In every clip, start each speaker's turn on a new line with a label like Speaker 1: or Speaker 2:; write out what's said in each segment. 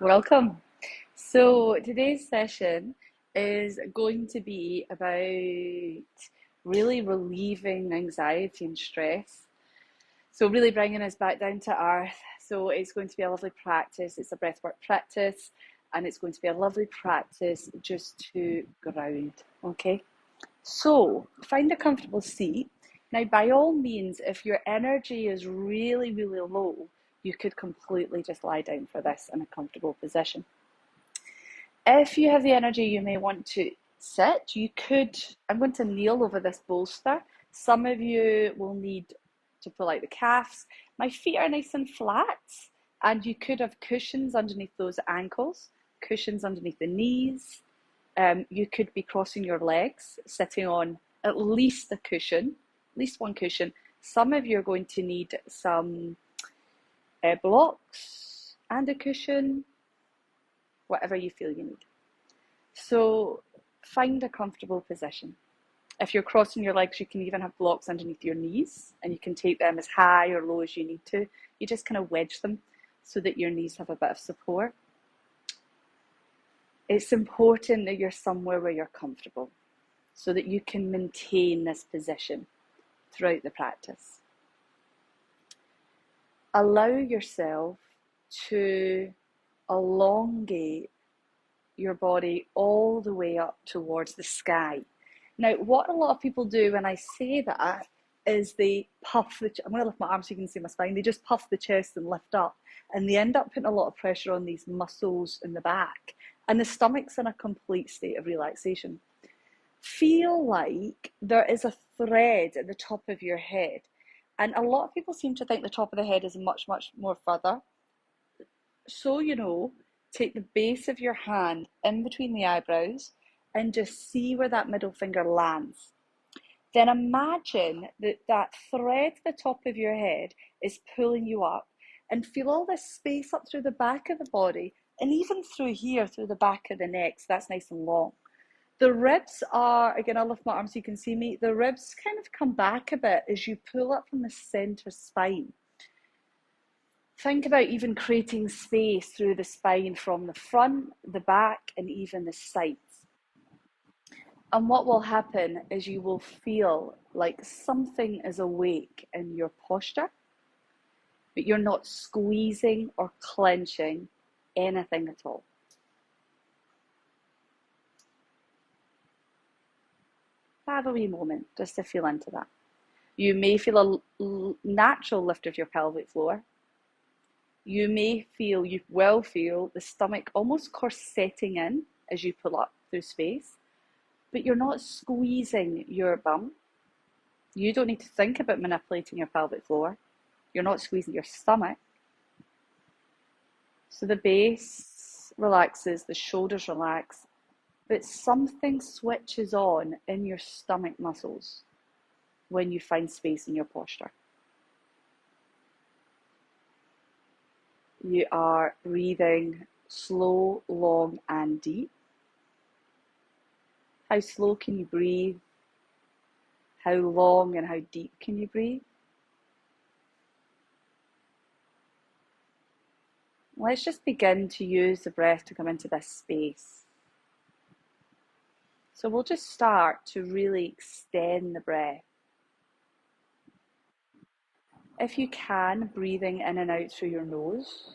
Speaker 1: Welcome. So today's session is going to be about really relieving anxiety and stress. So really bringing us back down to earth. So it's going to be a lovely practice. It's a breathwork practice, and it's going to be a lovely practice just to ground. Okay. So find a comfortable seat. Now, by all means, if your energy is really, really low, you could completely just lie down for this in a comfortable position. If you have the energy, you may want to sit. You could, I'm going to kneel over this bolster. Some of you will need to pull out the calves. My feet are nice and flat, and you could have cushions underneath those ankles, cushions underneath the knees. You could be crossing your legs, sitting on at least a cushion, at least one cushion. Some of you are going to need some blocks and a cushion, whatever you feel you need. So find a comfortable position. If you're crossing your legs, you can even have blocks underneath your knees, and you can take them as high or low as you need to. You just kind of wedge them so that your knees have a bit of support. It's important that you're somewhere where you're comfortable so that you can maintain this position throughout the practice. Allow yourself to elongate your body all the way up towards the sky. Now, what a lot of people do when I say that is they puff I'm going to lift my arms so you can see my spine. They just puff the chest and lift up, and they end up putting a lot of pressure on these muscles in the back, and the stomach's in a complete state of relaxation. Feel like there is a thread at the top of your head, and a lot of people seem to think the top of the head is much more further. So, take the base of your hand in between the eyebrows and just see where that middle finger lands. Then imagine that thread at the top of your head is pulling you up, and feel all this space up through the back of the body, and even through here, through the back of the neck, so that's nice and long. The ribs are, again, I'll lift my arm so you can see me, the ribs kind of come back a bit as you pull up from the center spine. Think about even creating space through the spine from the front, the back, and even the sides. And what will happen is you will feel like something is awake in your posture, but you're not squeezing or clenching anything at all. Have a wee moment just to feel into that. You may feel a natural lift of your pelvic floor. You will feel the stomach almost corseting in as you pull up through space, but you're not squeezing your bum. You don't need to think about manipulating your pelvic floor. You're not squeezing your stomach. So the base relaxes, the shoulders relax, but something switches on in your stomach muscles when you find space in your posture. You are breathing slow, long, and deep. How slow can you breathe? How long and how deep can you breathe? Let's just begin to use the breath to come into this space. So we'll just start to really extend the breath. If you can, breathing in and out through your nose.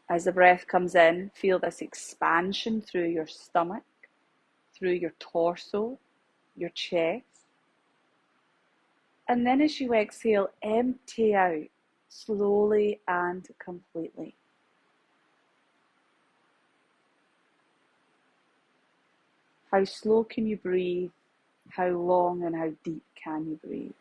Speaker 1: As the breath comes in, feel this expansion through your stomach, through your torso, your chest. And then as you exhale, empty out slowly and completely. How slow can you breathe? How long and how deep can you breathe?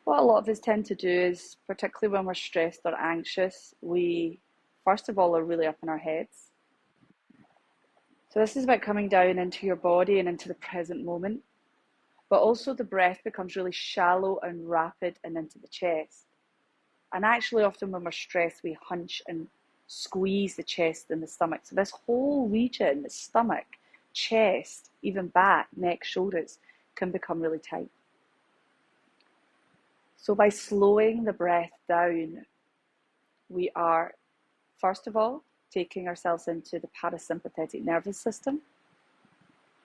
Speaker 1: What a lot of us tend to do is, particularly when we're stressed or anxious, we first of all are really up in our heads. So this is about coming down into your body and into the present moment, but also the breath becomes really shallow and rapid and into the chest. And actually often when we're stressed, we hunch and squeeze the chest and the stomach. So this whole region, the stomach, chest, even back, neck, shoulders, can become really tight. So by slowing the breath down, we are, first of all, taking ourselves into the parasympathetic nervous system,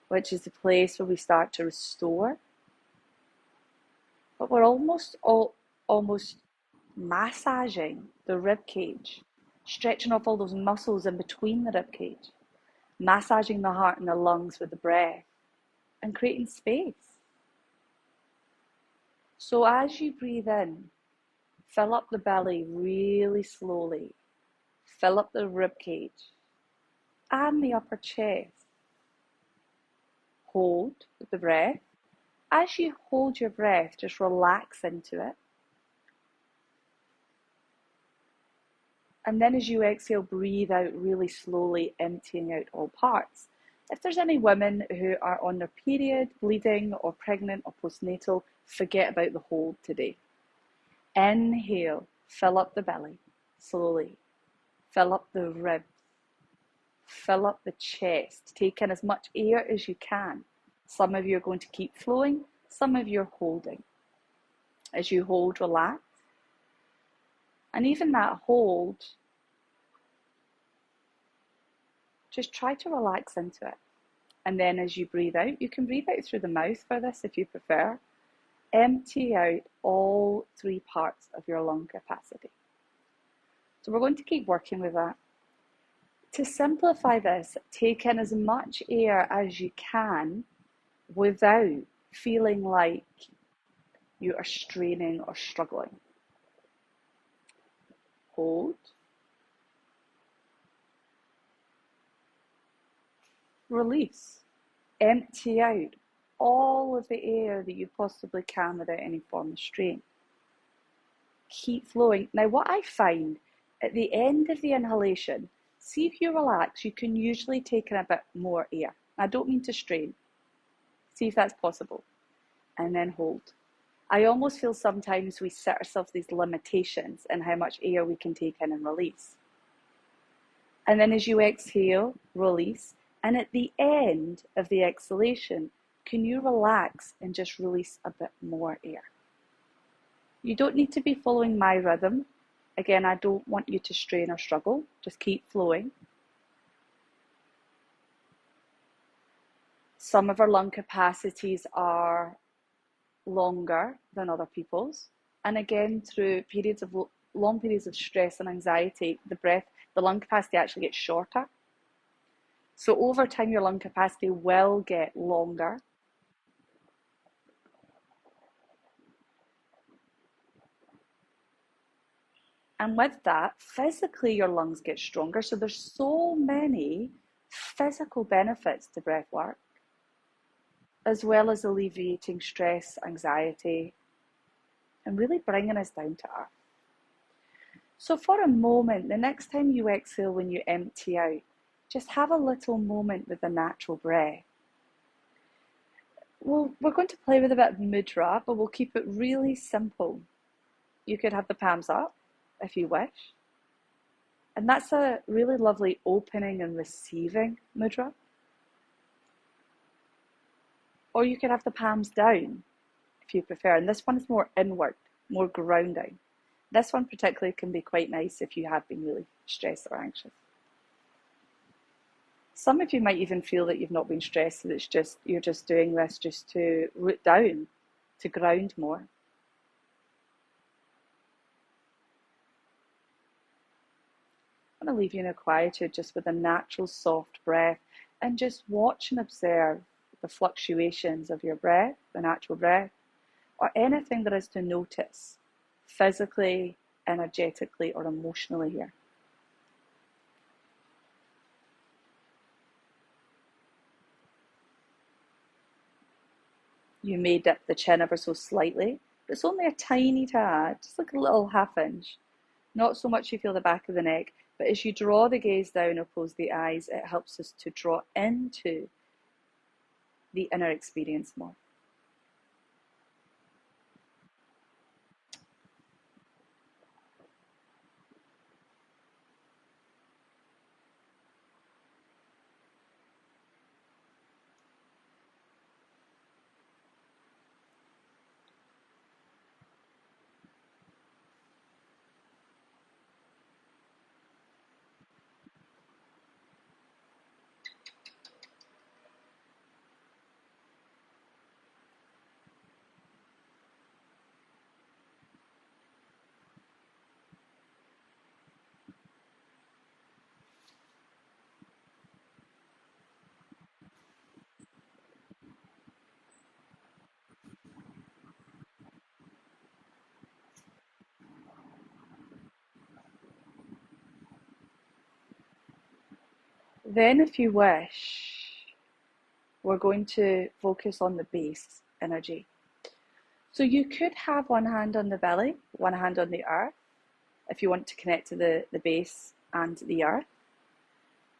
Speaker 1: which is the place where we start to restore. But we're almost massaging the rib cage, stretching off all those muscles in between the rib cage, massaging the heart and the lungs with the breath, and creating space. So as you breathe in, fill up the belly really slowly. Fill up the rib cage and the upper chest. Hold the breath. As you hold your breath, just relax into it. And then as you exhale, breathe out really slowly, emptying out all parts. If there's any women who are on their period, bleeding, or pregnant or postnatal, forget about the hold today. Inhale, fill up the belly, slowly. Fill up the ribs. Fill up the chest. Take in as much air as you can. Some of you are going to keep flowing, some of you are holding. As you hold, relax. And even that hold, just try to relax into it. And then as you breathe out, you can breathe out through the mouth for this if you prefer. Empty out all 3 parts of your lung capacity. So we're going to keep working with that. To simplify this, take in as much air as you can without feeling like you are straining or struggling. Hold. Release. Empty out all of the air that you possibly can without any form of strain. Keep flowing. Now, what I find at the end of the inhalation, see if you relax, you can usually take in a bit more air. I don't mean to strain. See if that's possible. And then hold. I almost feel sometimes we set ourselves these limitations in how much air we can take in and release. And then as you exhale, release. And at the end of the exhalation, can you relax and just release a bit more air? You don't need to be following my rhythm. Again, I don't want you to strain or struggle. Just keep flowing. Some of our lung capacities are longer than other people's. And again, through long periods of stress and anxiety, the lung capacity actually gets shorter. So over time, your lung capacity will get longer. And with that, physically, your lungs get stronger. So there's so many physical benefits to breath work, as well as alleviating stress, anxiety, and really bringing us down to earth. So for a moment, the next time you exhale when you empty out, just have a little moment with the natural breath. We're going to play with a bit of mudra, but we'll keep it really simple. You could have the palms up if you wish. And that's a really lovely opening and receiving mudra. Or you could have the palms down if you prefer. And this one is more inward, more grounding. This one particularly can be quite nice if you have been really stressed or anxious. Some of you might even feel that you've not been stressed, that you're just doing this just to root down, to ground more. I'm going to leave you in a quietude just with a natural soft breath and just watch and observe the fluctuations of your breath, the natural breath, or anything there is to notice physically, energetically, or emotionally here. You may dip the chin ever so slightly, but it's only a tiny tad, just like a little half inch. Not so much you feel the back of the neck, but as you draw the gaze down or close the eyes, it helps us to draw into the inner experience more. Then, if you wish, we're going to focus on the base energy. So you could have one hand on the belly, one hand on the earth, if you want to connect to the base and the earth.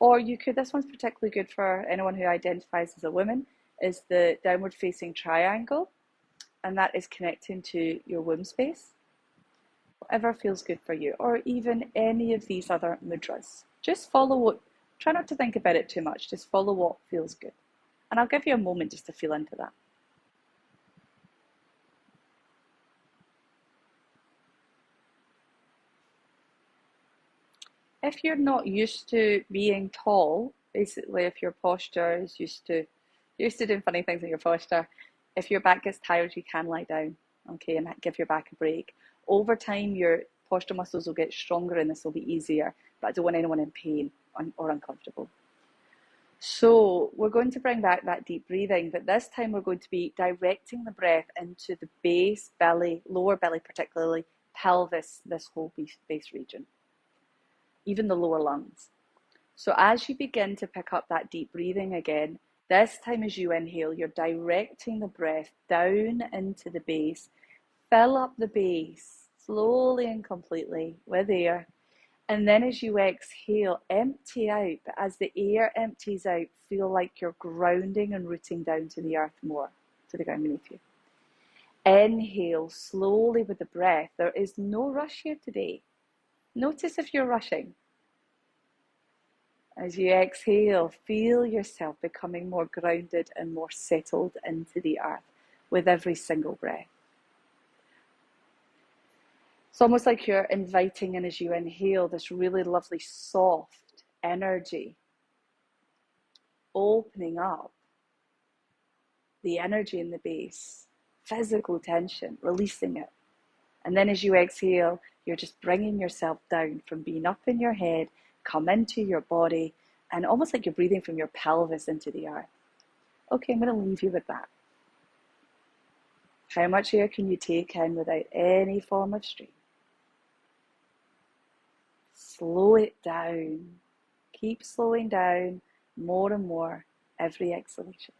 Speaker 1: Or you could, this one's particularly good for anyone who identifies as a woman, is the downward facing triangle, and that is connecting to your womb space. Whatever feels good for you, or even any of these other mudras. Just follow what, try not to think about it too much, just follow what feels good. And I'll give you a moment just to feel into that. If you're not used to being tall, basically if your posture is used to doing funny things in your posture, if your back gets tired, you can lie down, okay, and give your back a break. Over time, your posture muscles will get stronger and this will be easier, but I don't want anyone in pain or uncomfortable. So we're going to bring back that deep breathing, but this time we're going to be directing the breath into the base, belly, lower belly particularly, pelvis, this whole base region, even the lower lungs. So as you begin to pick up that deep breathing again, this time as you inhale, you're directing the breath down into the base. Fill up the base slowly and completely with air. And then as you exhale, empty out. But as the air empties out, feel like you're grounding and rooting down to the earth more, to the ground beneath you. Inhale slowly with the breath. There is no rush here today. Notice if you're rushing. As you exhale, feel yourself becoming more grounded and more settled into the earth with every single breath. It's almost like you're inviting in, as you inhale, this really lovely soft energy, opening up the energy in the base, physical tension, releasing it. And then as you exhale, you're just bringing yourself down from being up in your head, come into your body, and almost like you're breathing from your pelvis into the earth. Okay, I'm going to leave you with that. How much air can you take in without any form of strain? Slow it down. Keep slowing down more and more every exhalation.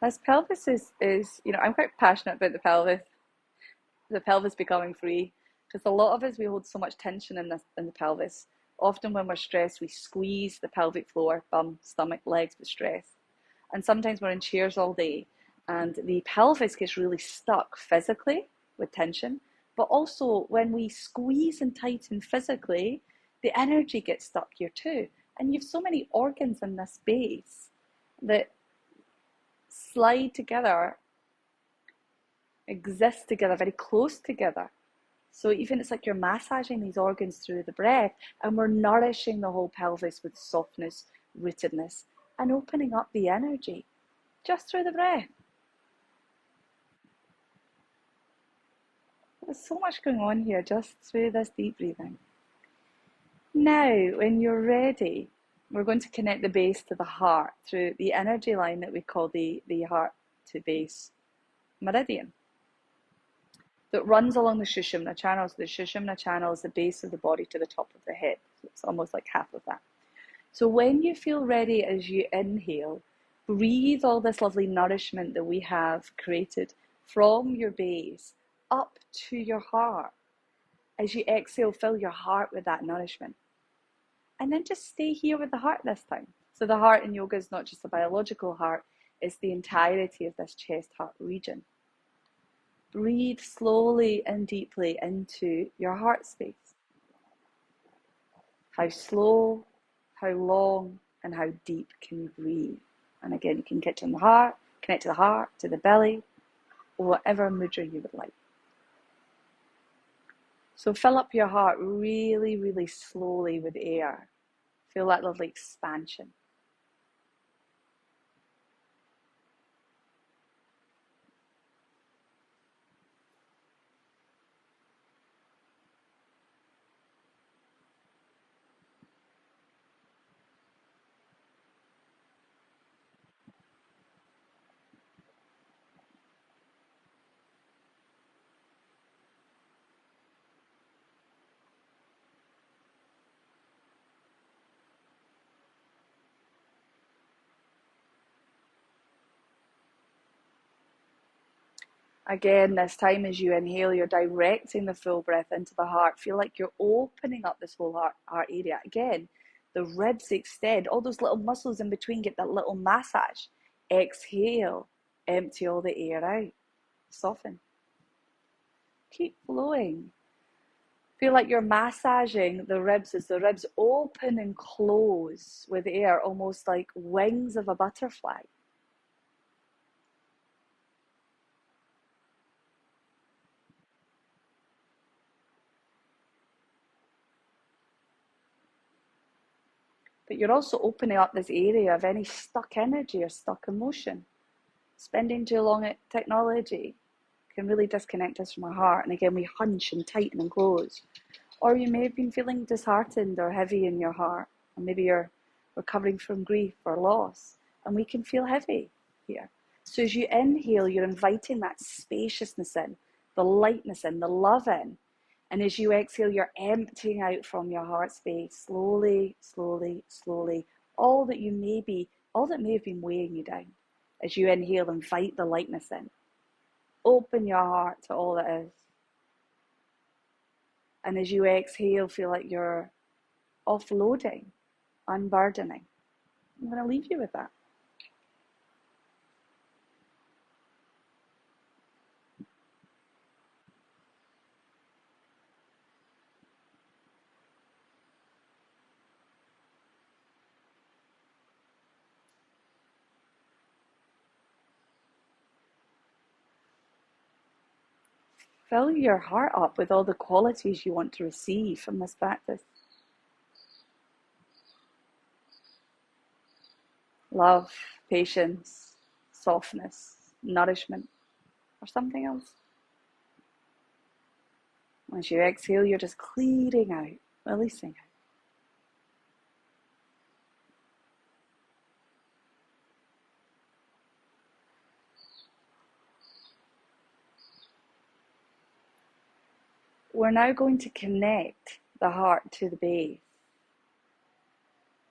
Speaker 1: This pelvis is, I'm quite passionate about the pelvis becoming free, because a lot of us, we hold so much tension in the pelvis. Often when we're stressed, we squeeze the pelvic floor, bum, stomach, legs with stress. And sometimes we're in chairs all day and the pelvis gets really stuck physically with tension. But also when we squeeze and tighten physically, the energy gets stuck here too. And you've so many organs in this base that slide together, exist together, very close together. So even it's like you're massaging these organs through the breath, and we're nourishing the whole pelvis with softness, rootedness, and opening up the energy just through the breath. There's so much going on here just through this deep breathing. Now, when you're ready, we're going to connect the base to the heart through the energy line that we call the heart to base meridian that runs along the Sushumna channel. So the Sushumna channel is the base of the body to the top of the head. So it's almost like half of that. So when you feel ready, as you inhale, breathe all this lovely nourishment that we have created from your base up to your heart. As you exhale, fill your heart with that nourishment. And then just stay here with the heart this time. So the heart in yoga is not just a biological heart, it's the entirety of this chest-heart region. Breathe slowly and deeply into your heart space. How slow, how long, and how deep can you breathe. And again, you can get to the heart, connect to the heart, to the belly, or whatever mudra you would like. So fill up your heart really, really slowly with air. Feel that lovely expansion. Again, this time as you inhale, you're directing the full breath into the heart. Feel like you're opening up this whole heart area. Again, the ribs extend, all those little muscles in between get that little massage. Exhale, empty all the air out. Soften. Keep flowing. Feel like you're massaging the ribs as the ribs open and close with air, almost like wings of a butterfly. But you're also opening up this area of any stuck energy or stuck emotion. Spending too long at technology can really disconnect us from our heart. And again, we hunch and tighten and close. Or you may have been feeling disheartened or heavy in your heart. Or maybe you're recovering from grief or loss. And we can feel heavy here. So as you inhale, you're inviting that spaciousness in, the lightness in, the love in. And as you exhale, you're emptying out from your heart space, slowly, slowly, slowly, all that may have been weighing you down. As you inhale, invite the lightness in. Open your heart to all that is. And as you exhale, feel like you're offloading, unburdening. I'm going to leave you with that. Fill your heart up with all the qualities you want to receive from this practice. Love, patience, softness, nourishment, or something else. As you exhale, you're just clearing out, releasing out. We're now going to connect the heart to the base.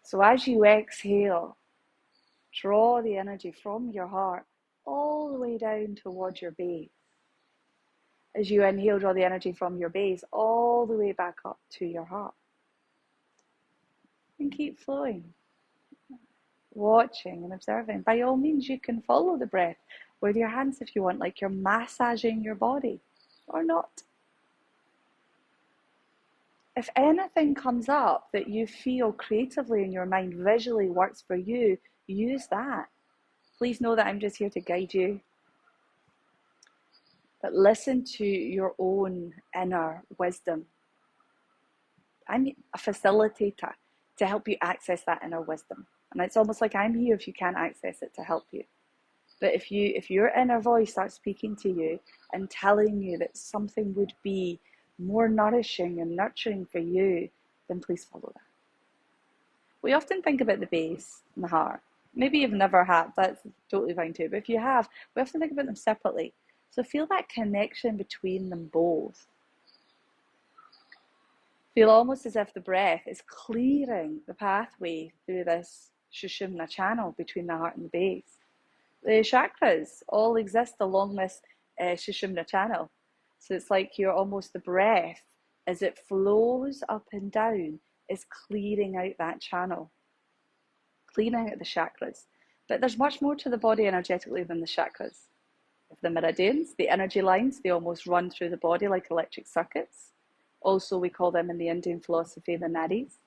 Speaker 1: So as you exhale, draw the energy from your heart all the way down towards your base. As you inhale, draw the energy from your base all the way back up to your heart. And keep flowing, watching and observing. By all means, you can follow the breath with your hands if you want, like you're massaging your body, or not. If anything comes up that you feel creatively in your mind, visually works for you, use that. Please know that I'm just here to guide you. But listen to your own inner wisdom. I'm a facilitator to help you access that inner wisdom. And it's almost like I'm here if you can't access it to help you. But if your inner voice starts speaking to you and telling you that something would be more nourishing and nurturing for you, then please follow that. We often think about the base and the heart. Maybe you've never had, that's totally fine too. But if you have, we often think about them separately. So feel that connection between them both. Feel almost as if the breath is clearing the pathway through this Sushumna channel between the heart and the base. The chakras all exist along this Sushumna channel. So it's like you're almost the breath, as it flows up and down, is clearing out that channel, clearing out the chakras. But there's much more to the body energetically than the chakras. The meridians, the energy lines, they almost run through the body like electric circuits. Also, we call them in the Indian philosophy the nadis.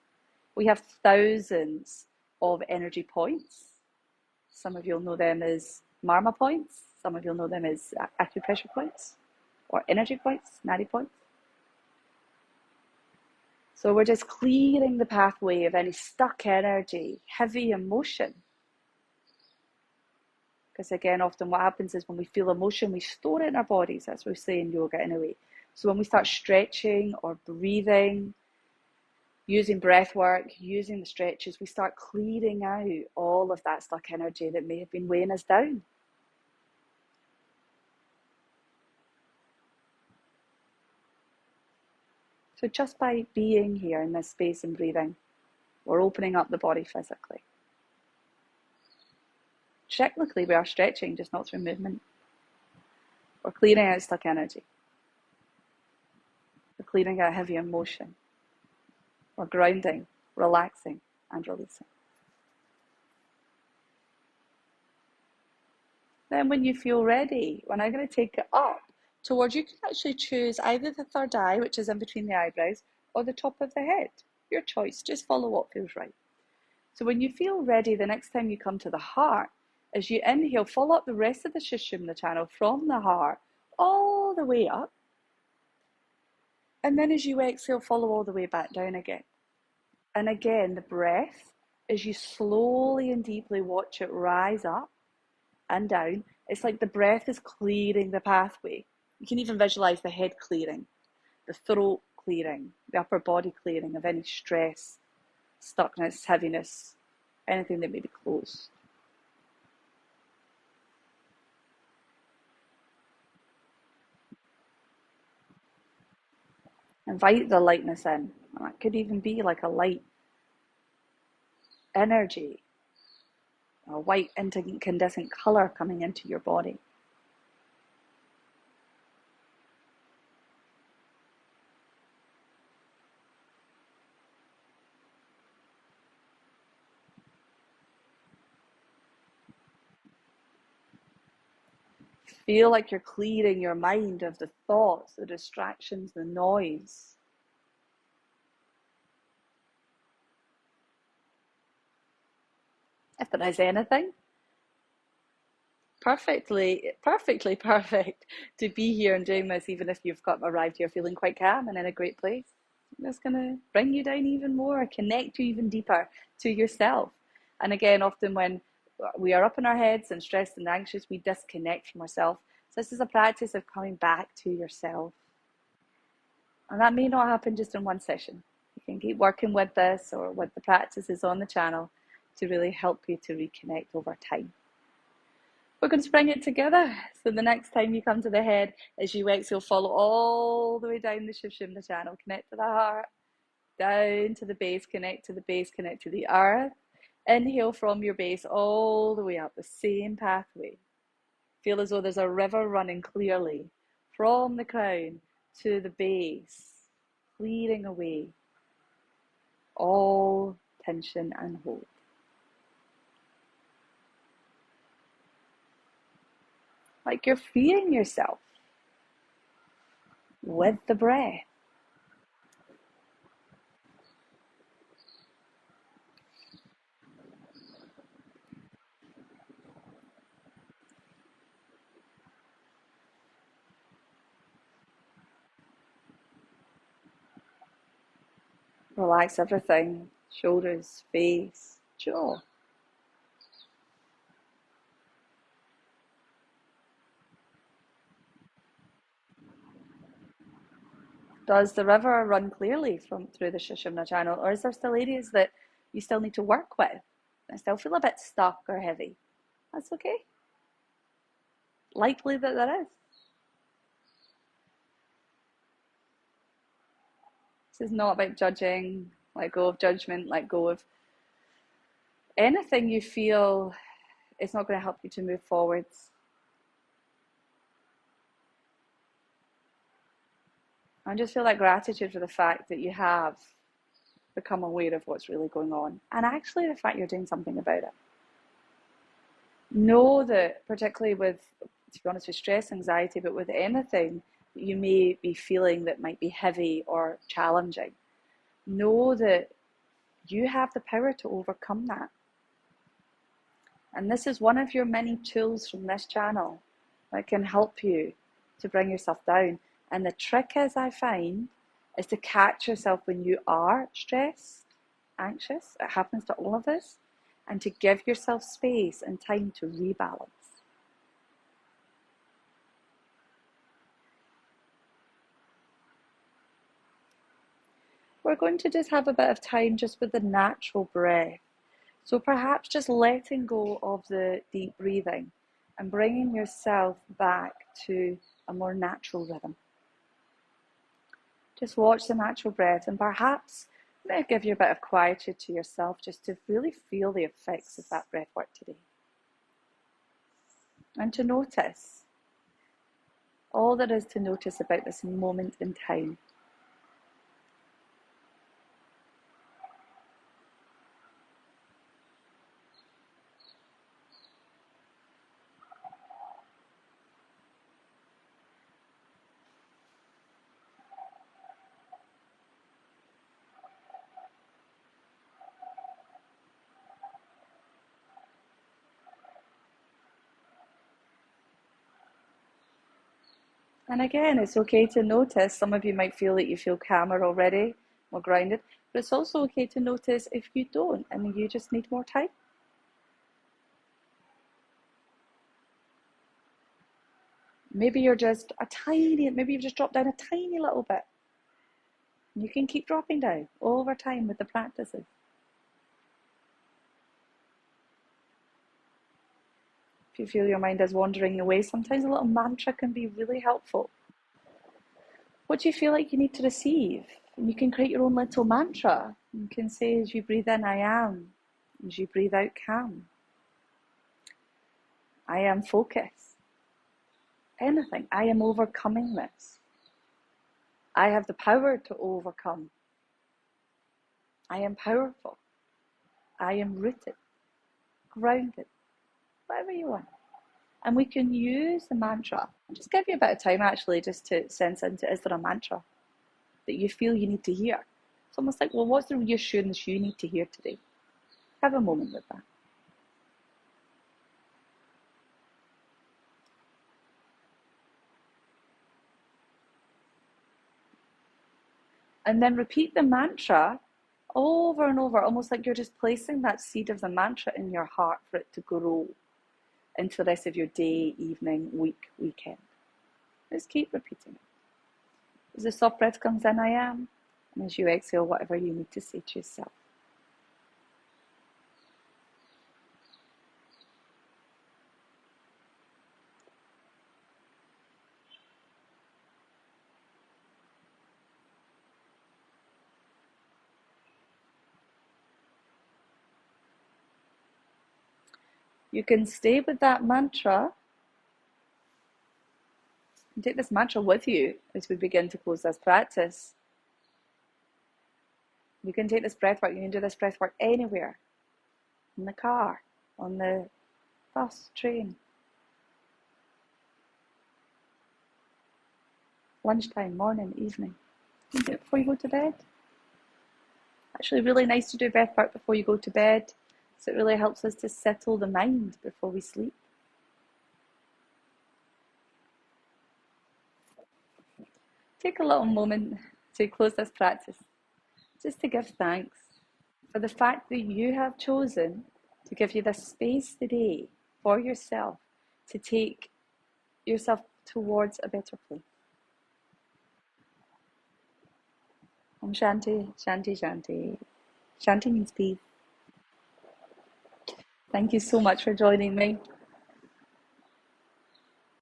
Speaker 1: We have thousands of energy points. Some of you'll know them as marma points. Some of you'll know them as acupressure points or energy points, nadi points. So we're just clearing the pathway of any stuck energy, heavy emotion. Because again, often what happens is when we feel emotion, we store it in our bodies. That's what we say in yoga anyway. So when we start stretching or breathing, using breath work, using the stretches, we start clearing out all of that stuck energy that may have been weighing us down. So just by being here in this space and breathing, we're opening up the body physically. Technically, we are stretching, just not through movement. We're clearing out stuck energy. We're clearing out heavy emotion. We're grounding, relaxing, and releasing. Then when you feel ready, when I'm going to take it up towards, you can actually choose either the third eye, which is in between the eyebrows, or the top of the head. Your choice, just follow what feels right. So when you feel ready, the next time you come to the heart, as you inhale, follow up the rest of the Sushumna channel from the heart all the way up. And then as you exhale, follow all the way back down again. And again, the breath, as you slowly and deeply watch it rise up and down, it's like the breath is clearing the pathway. You can even visualize the head clearing, the throat clearing, the upper body clearing of any stress, stuckness, heaviness, anything that may be closed. Invite the lightness in. It could even be like a light energy, a white incandescent color coming into your body. Feel like you're clearing your mind of the thoughts, the distractions, the noise. If there is anything, perfectly perfect to be here and doing this, even if you've arrived here feeling quite calm and in a great place. It's going to bring you down even more, connect you even deeper to yourself. And again, often when we are up in our heads and stressed and anxious, we disconnect from ourselves. So this is a practice of coming back to yourself. And that may not happen just in one session. You can keep working with this or with the practices on the channel to really help you to reconnect over time. We're going to bring it together. So the next time you come to the head, as you exhale, follow all the way down the Sushumna channel. Connect to the heart, down to the base, connect to the base, connect to the earth. Inhale from your base all the way up, the same pathway. Feel as though there's a river running clearly from the crown to the base, clearing away all tension and hold. Like you're freeing yourself with the breath. Relax everything, shoulders, face, jaw. Does the river run clearly through the Sushumna channel, or is there still areas that you still need to work with? I still feel a bit stuck or heavy. That's okay. Likely that there is. This is not about judging. Let go of judgment, let go of anything you feel is not going to help you to move forwards. And just feel that gratitude for the fact that you have become aware of what's really going on, and actually the fact you're doing something about it. Know that, particularly with, to be honest, with stress, anxiety, but with anything that you may be feeling that might be heavy or challenging, know that you have the power to overcome that. And this is one of your many tools from this channel that can help you to bring yourself down. And the trick is, I find, is to catch yourself when you are stressed, anxious. It happens to all of us. And to give yourself space and time to rebalance. We're going to just have a bit of time just with the natural breath. So perhaps just letting go of the deep breathing and bringing yourself back to a more natural rhythm. Just watch the natural breath and perhaps give you a bit of quietude to yourself just to really feel the effects of that breath work today. And to notice all there is to notice about this moment in time. And again, it's okay to notice, some of you might feel that you feel calmer already, more grounded, but it's also okay to notice if you don't and you just need more time. Maybe you're just maybe you've just dropped down a tiny little bit. You can keep dropping down over time with the practices. If you feel your mind is wandering away, sometimes a little mantra can be really helpful. What do you feel like you need to receive? And you can create your own little mantra. You can say, as you breathe in, I am. As you breathe out, calm. I am focus. Anything. I am overcoming this. I have the power to overcome. I am powerful. I am rooted, grounded, whatever you want. And we can use the mantra. I'll just give you a bit of time actually just to sense into, is there a mantra that you feel you need to hear? It's almost like, well, what's the reassurance you need to hear today? Have a moment with that. And then repeat the mantra over and over, almost like you're just placing that seed of the mantra in your heart for it to grow into the rest of your day, evening, week, weekend. Just keep repeating it. As the soft breath comes in, I am. And as you exhale, whatever you need to say to yourself. You can stay with that mantra and take this mantra with you as we begin to close this practice. You can take this breath work, you can do this breath work anywhere. In the car, on the bus, train. Lunchtime, morning, evening. You can do it before you go to bed. Actually, really nice to do breath work before you go to bed. So it really helps us to settle the mind before we sleep. Take a little moment to close this practice, just to give thanks for the fact that you have chosen to give you this space today for yourself to take yourself towards a better place. Om Shanti, Shanti, Shanti. Shanti means peace. Thank you so much for joining me.